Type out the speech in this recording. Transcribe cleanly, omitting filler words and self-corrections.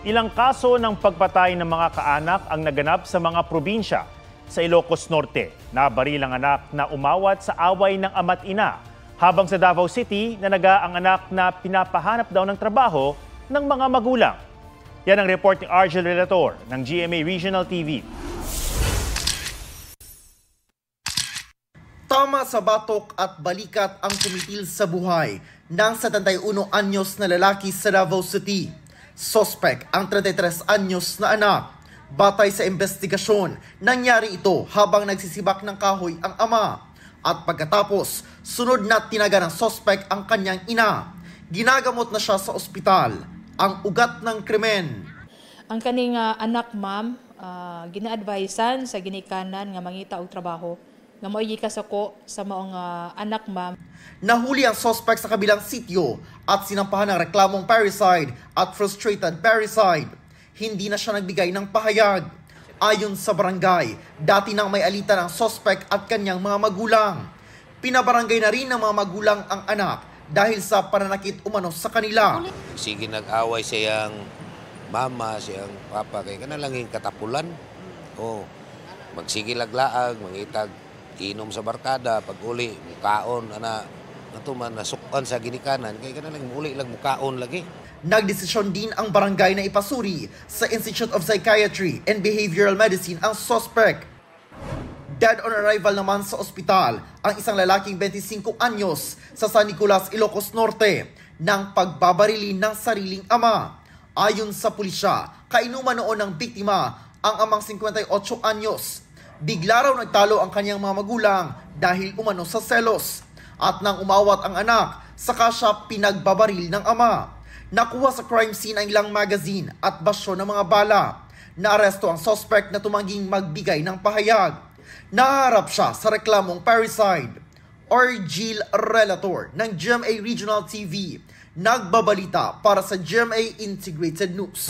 Ilang kaso ng pagpatay ng mga kaanak ang naganap sa mga probinsya. Sa Ilocos Norte, nabaril ang anak na umawat sa away ng ama't ina. Habang sa Davao City, nanaga ang anak na pinapahanap daw ng trabaho ng mga magulang. Yan ang report ni Argel Relator ng GMA Regional TV. Tama sa batok at balikat ang tumitil sa buhay ng 71 anyos na lalaki sa Davao City. Suspect ang 33 anyos na anak. Batay sa investigasyon, nangyari ito habang nagsisibak ng kahoy ang ama. At pagkatapos, sunod na tinaga ng suspect ang kanyang ina. Ginagamot na siya sa ospital. Ang ugat ng krimen. Ang kaning anak, ma'am, gina-advisean sa ginikanan nga mangita og trabaho nga mo'y gikasako sa maong anak, ma'am. Nahuli ang suspect sa kabilang sitio at sinampahan ng reklamong parricide at frustrated parricide. Hindi na siya nagbigay ng pahayag. Ayon sa barangay, dati nang may alitan ang suspect at kanyang mga magulang. Pinabarangay na rin ng mga magulang ang anak dahil sa pananakit umano sa kanila. Sige nag-away siyang mama, siyang papa, kaya lang yung katapulan. Magsige laglaag, mangitag, inom sa barkada, pag uli, mukaon, natuman, nasukan sa ginikanan, kaya lang muli lang mukaon lagi. Nagdesisyon din ang barangay na ipasuri sa Institute of Psychiatry and Behavioral Medicine ang suspect. Dead on arrival naman sa ospital ang isang lalaking 25 anyos sa San Nicolas, Ilocos Norte ng pagbabarili ng sariling ama. Ayon sa pulisya, kainuman noon ng biktima ang amang 58 anyos. Bigla raw nagtalo ang kanyang mga magulang dahil umano sa selos. At nang umawat ang anak, saka siya pinagbabaril ng ama. Nakuha sa crime scene ang ilang magazine at basyo ng mga bala. Naaresto ang suspect na tumangging magbigay ng pahayag. Naharap siya sa reklamong parricide. Argel Relator ng GMA Regional TV, nagbabalita para sa GMA Integrated News.